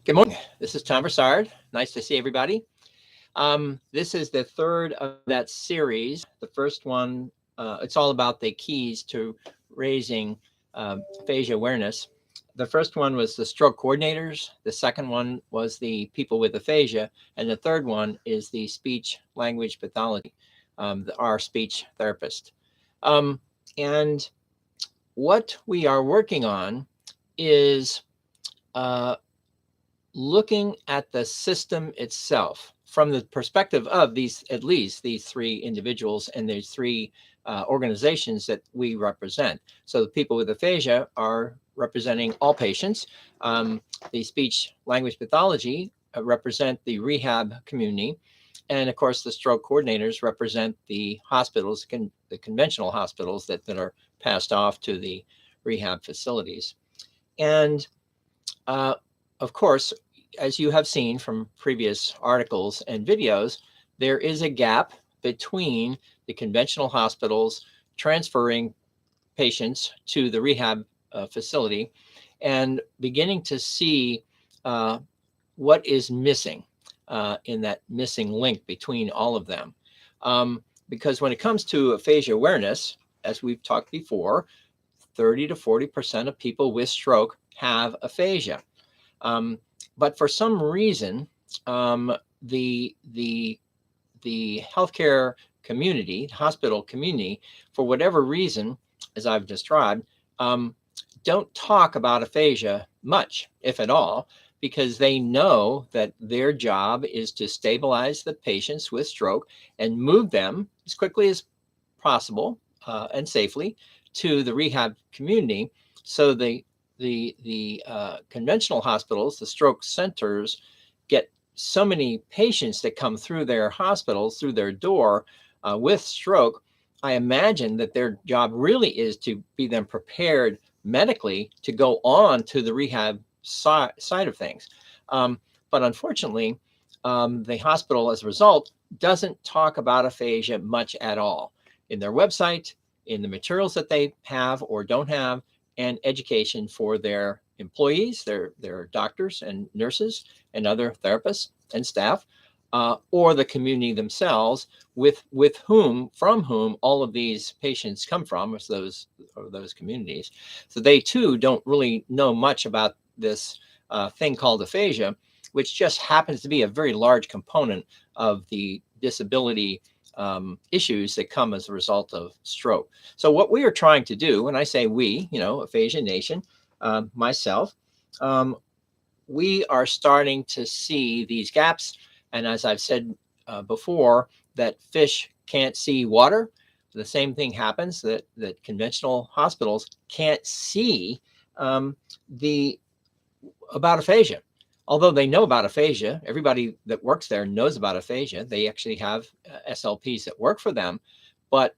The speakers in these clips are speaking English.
Good morning. This is Tom Broussard. Nice to see everybody. This is the third of that series. The first one, it's all about the keys to raising aphasia awareness. The first one was the stroke coordinators. The second one was the people with aphasia. And the third one is the speech language pathology, our speech therapist. And what we are working on is looking at the system itself from the perspective of at least these three individuals and these three organizations that we represent. So the people with aphasia are representing all patients. The speech language pathology represent the rehab community. And of course, the stroke coordinators represent the hospitals, the conventional hospitals that are passed off to the rehab facilities. And of course, as you have seen from previous articles and videos, there is a gap between the conventional hospitals transferring patients to the rehab facility and beginning to see what is missing in that missing link between all of them. Because when it comes to aphasia awareness, as we've talked before, 30 to 40% of people with stroke have aphasia. But for some reason, the healthcare community, hospital community, for whatever reason, as I've described, don't talk about aphasia much, if at all, because they know that their job is to stabilize the patients with stroke and move them as quickly as possible and safely to the rehab community. So the conventional hospitals, the stroke centers, get so many patients that come through their hospitals, through their door with stroke. I imagine that their job really is to be them prepared medically to go on to the rehab side of things. But unfortunately, the hospital, as a result, doesn't talk about aphasia much at all in their website, in the materials that they have or don't have, and education for their employees, their doctors and nurses and other therapists and staff, or the community themselves, from whom all of these patients come from, those communities. So they too don't really know much about this thing called aphasia, which just happens to be a very large component of the disability issues that come as a result of stroke. So what we are trying to do, when I say we, Aphasia Nation, myself, we are starting to see these gaps. And as I've said before, that fish can't see water. The same thing happens that conventional hospitals can't see about aphasia. Although they know about aphasia, everybody that works there knows about aphasia. They actually have SLPs that work for them, but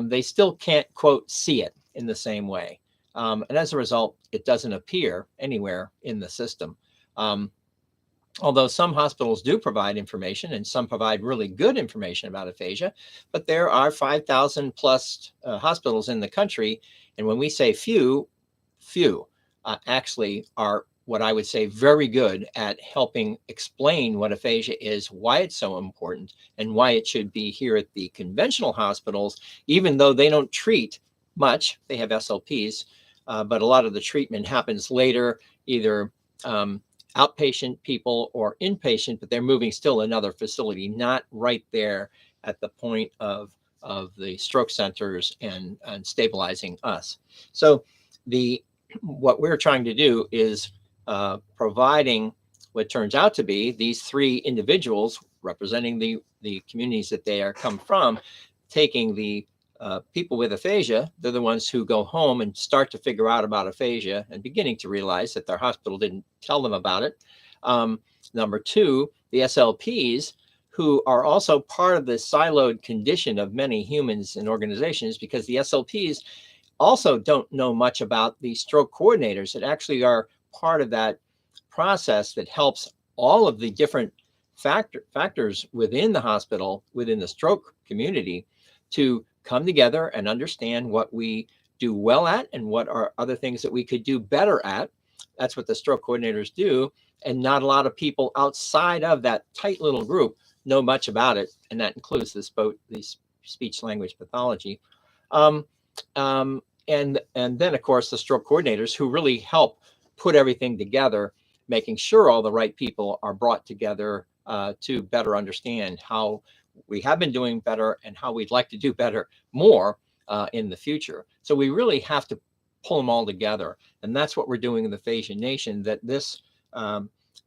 they still can't, quote, see it in the same way. And as a result, it doesn't appear anywhere in the system. Although some hospitals do provide information and some provide really good information about aphasia, but there are 5,000 plus hospitals in the country. And when we say few actually are what I would say very good at helping explain what aphasia is, why it's so important, and why it should be here at the conventional hospitals, even though they don't treat much. They have SLPs, but a lot of the treatment happens later, either outpatient people or inpatient, but they're moving still another facility, not right there at the point of the stroke centers and stabilizing us. So what we're trying to do is providing what turns out to be these three individuals representing the communities that they are come from, taking the people with aphasia. They're the ones who go home and start to figure out about aphasia and beginning to realize that their hospital didn't tell them about it. Number two, the SLPs, who are also part of the siloed condition of many humans and organizations, because the SLPs also don't know much about the stroke coordinators that actually are part of that process that helps all of the different factors within the hospital, within the stroke community, to come together and understand what we do well at and what are other things that we could do better at, That's what the stroke coordinators do. And not a lot of people outside of that tight little group know much about it. And that includes the speech language pathology. Um, and then, of course, the stroke coordinators who really help put everything together, making sure all the right people are brought together to better understand how we have been doing better and how we'd like to do better more in the future. So we really have to pull them all together. And that's what we're doing in the Aphasia Nation, that this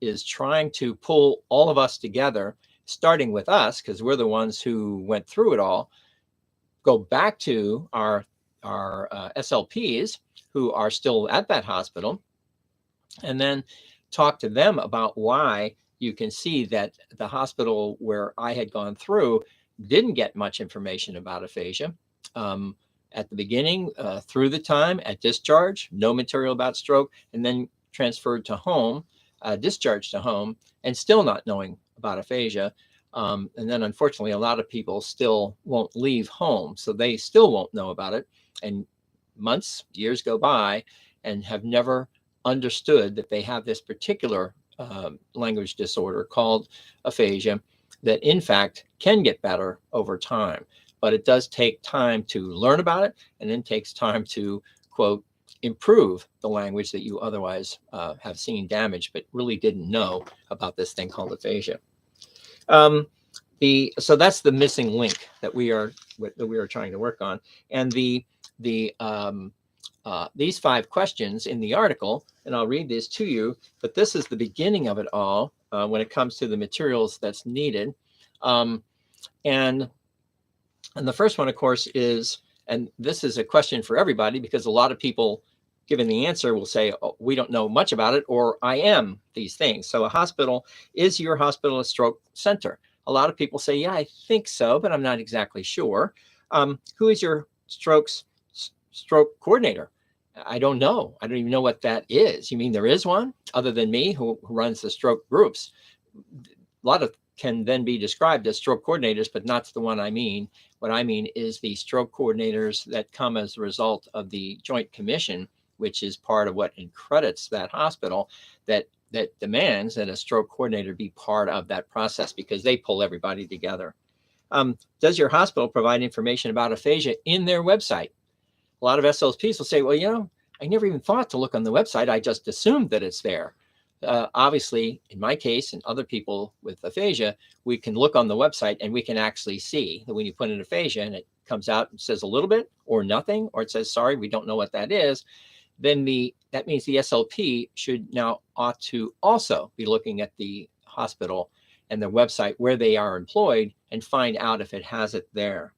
is trying to pull all of us together, starting with us, because we're the ones who went through it all, go back to our SLPs who are still at that hospital, and then talk to them about why you can see that the hospital where I had gone through didn't get much information about aphasia. At the beginning, through the time, at discharge, no material about stroke, and then transferred to home, discharged to home, and still not knowing about aphasia. And then unfortunately, a lot of people still won't leave home, so they still won't know about it. And months, years go by and have never understood that they have this particular language disorder called aphasia that in fact can get better over time. But it does take time to learn about it, and then takes time to, quote, improve the language that you otherwise have seen damaged, but really didn't know about this thing called aphasia. So that's the missing link that we are trying to work on. And these 5 questions in the article, and I'll read this to you, but this is the beginning of it all when it comes to the materials that's needed. And the first one, of course, is, and this is a question for everybody, because a lot of people given the answer will say, oh, we don't know much about it, or I am these things. So is your hospital a stroke center? A lot of people say, yeah, I think so, but I'm not exactly sure. Who is your stroke coordinator? I don't know. I don't even know what that is. You mean there is one other than me who runs the stroke groups? A lot of can then be described as stroke coordinators, but not the one I mean. What I mean is the stroke coordinators that come as a result of the Joint Commission, which is part of what accredits that hospital, that demands that a stroke coordinator be part of that process, because they pull everybody together. Does your hospital provide information about aphasia in their website? A lot of SLPs will say, well, I never even thought to look on the website. I just assumed that it's there. Obviously, in my case and other people with aphasia, we can look on the website and we can actually see that when you put in aphasia and it comes out and says a little bit or nothing, or it says, sorry, we don't know what that is, then that means the SLP ought to also be looking at the hospital and their website where they are employed and find out if it has it there.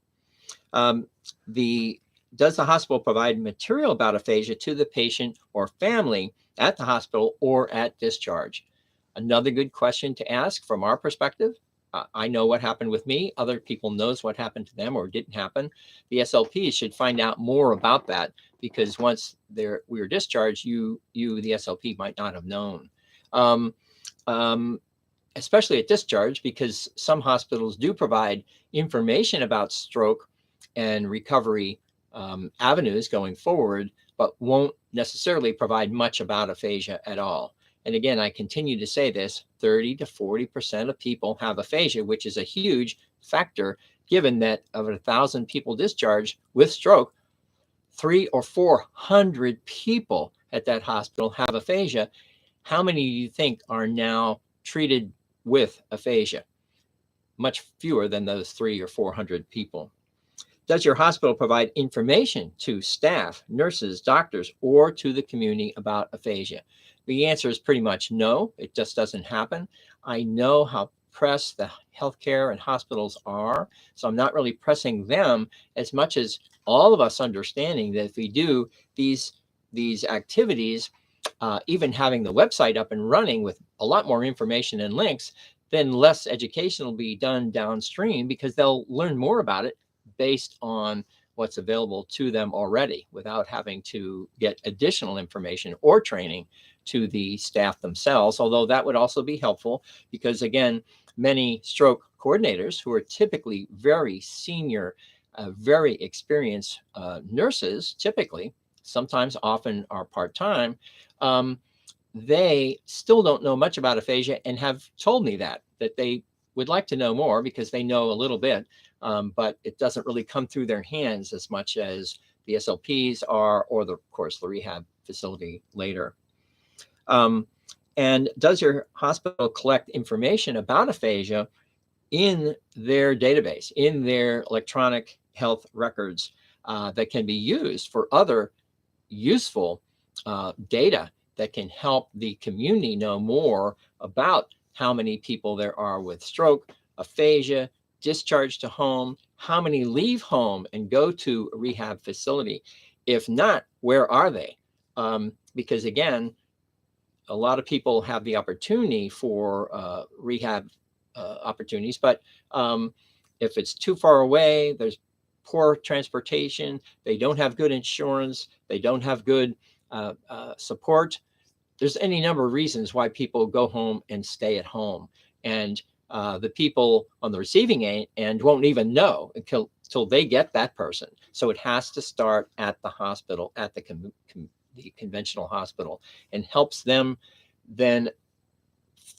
Does the hospital provide material about aphasia to the patient or family at the hospital or at discharge? Another good question to ask from our perspective. I know what happened with me. Other people knows what happened to them or didn't happen. The SLPs should find out more about that, because once we were discharged, the SLP might not have known. Especially at discharge, because some hospitals do provide information about stroke and recovery avenues going forward, but won't necessarily provide much about aphasia at all. And again, I continue to say this, 30 to 40% of people have aphasia, which is a huge factor, given that of 1,000 people discharged with stroke, 300 or 400 people at that hospital have aphasia. How many do you think are now treated with aphasia? Much fewer than those 300 or 400 people. Does your hospital provide information to staff, nurses, doctors, or to the community about aphasia? The answer is pretty much no. It just doesn't happen. I know how pressed the healthcare and hospitals are, so I'm not really pressing them as much as all of us understanding that if we do these activities, even having the website up and running with a lot more information and links, then less education will be done downstream, because they'll learn more about it based on what's available to them already, without having to get additional information or training to the staff themselves. Although that would also be helpful, because again, many stroke coordinators who are typically very senior, very experienced nurses, typically, sometimes often are part-time, they still don't know much about aphasia and have told me that they would like to know more because they know a little bit, but it doesn't really come through their hands as much as the SLPs are, or of course, the rehab facility later. And does your hospital collect information about aphasia in their database, in their electronic health records that can be used for other useful data that can help the community know more about how many people there are with stroke, aphasia, discharged to home, how many leave home and go to a rehab facility? If not, where are they? Because again, a lot of people have the opportunity for rehab opportunities, but if it's too far away, there's poor transportation, they don't have good insurance, they don't have good support. There's any number of reasons why people go home and stay at home. And the people on the receiving end won't even know until they get that person. So it has to start at the hospital, at the conventional hospital, and helps them then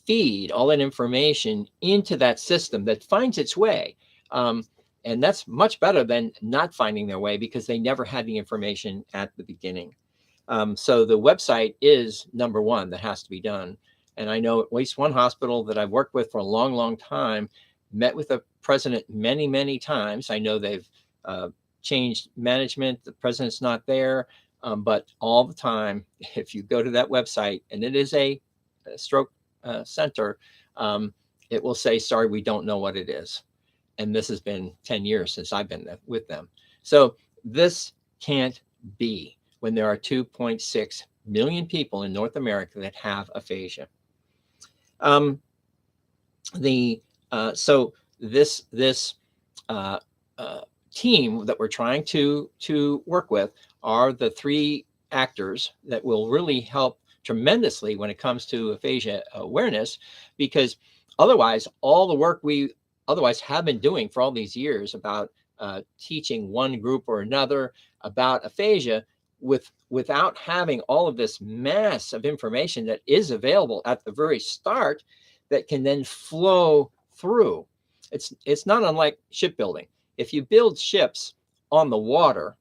feed all that information into that system that finds its way. And that's much better than not finding their way because they never had the information at the beginning. So the website is number one that has to be done. And I know at least one hospital that I've worked with for a long, long time, met with the president many, many times. I know they've changed management. The president's not there. But all the time, if you go to that website, and it is a stroke center, it will say, sorry, we don't know what it is. And this has been 10 years since I've been with them. So this can't be when there are 2.6 million people in North America that have aphasia. So this team that we're trying to work with are the three actors that will really help tremendously when it comes to aphasia awareness, because otherwise all the work we otherwise have been doing for all these years about teaching one group or another about aphasia without having all of this mass of information that is available at the very start that can then flow through. It's not unlike shipbuilding. If you build ships on the water,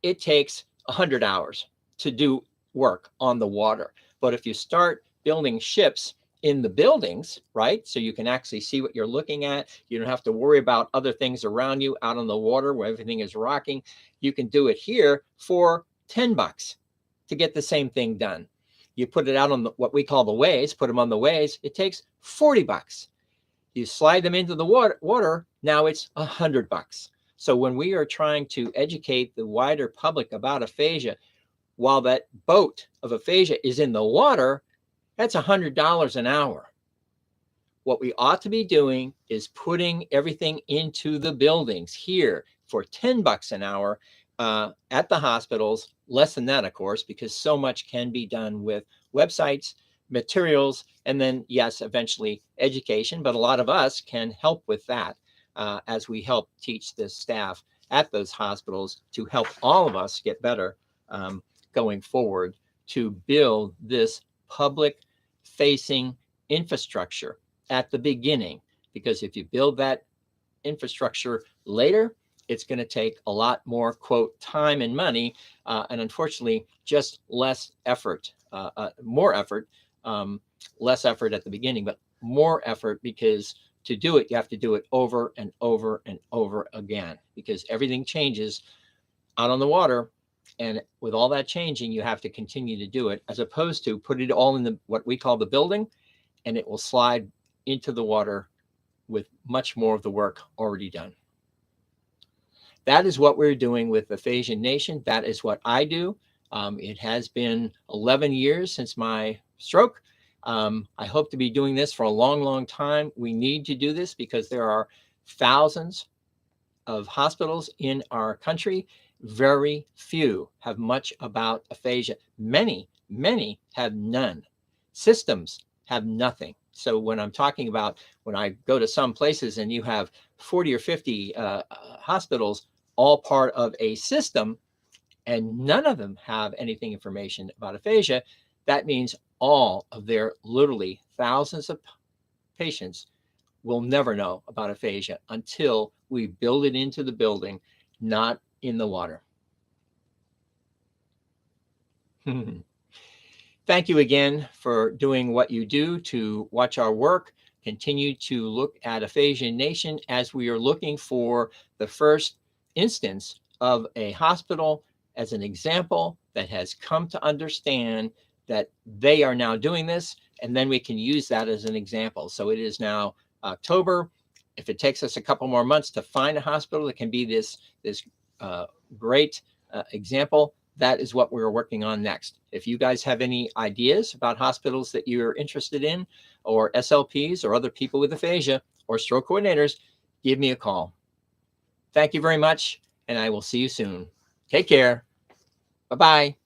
it takes 100 hours to do work on the water. But if you start building ships in the buildings, right, so you can actually see what you're looking at, you don't have to worry about other things around you out on the water where everything is rocking. You can do it here for $10 to get the same thing done. You put it out on what we call the ways, put them on the ways, it takes $40. You slide them into the water, now it's $100. So when we are trying to educate the wider public about aphasia, while that boat of aphasia is in the water, that's $100 an hour. What we ought to be doing is putting everything into the buildings here for $10 an hour at the hospitals, less than that, of course, because so much can be done with websites, materials, and then, yes, eventually education. But a lot of us can help with that as we help teach the staff at those hospitals to help all of us get better going forward to build this public-facing infrastructure at the beginning. Because if you build that infrastructure later, it's going to take a lot more, quote, time and money, and unfortunately, just less effort, more effort, less effort at the beginning, but more effort, because to do it, you have to do it over and over and over again, because everything changes out on the water. And with all that changing, you have to continue to do it, as opposed to put it all in what we call the building, and it will slide into the water with much more of the work already done. That is what we're doing with Aphasia Nation. That is what I do. It has been 11 years since my stroke. I hope to be doing this for a long, long time. We need to do this because there are thousands of hospitals in our country. Very few have much about aphasia. Many, many have none. Systems have nothing. So when I'm talking about, when I go to some places and you have 40 or 50 hospitals, all part of a system, and none of them have anything information about aphasia, that means all of their literally thousands of patients will never know about aphasia until we build it into the building, not in the water. Thank you again for doing what you do to watch our work. Continue to look at Aphasia Nation as we are looking for the first instance of a hospital as an example that has come to understand that they are now doing this, and then we can use that as an example. So it is now October. If it takes us a couple more months to find a hospital that can be this great example, that is what we're working on next. If you guys have any ideas about hospitals that you're interested in, or SLPs or other people with aphasia or stroke coordinators, give me a call. Thank you very much, and I will see you soon. Take care. Bye-bye.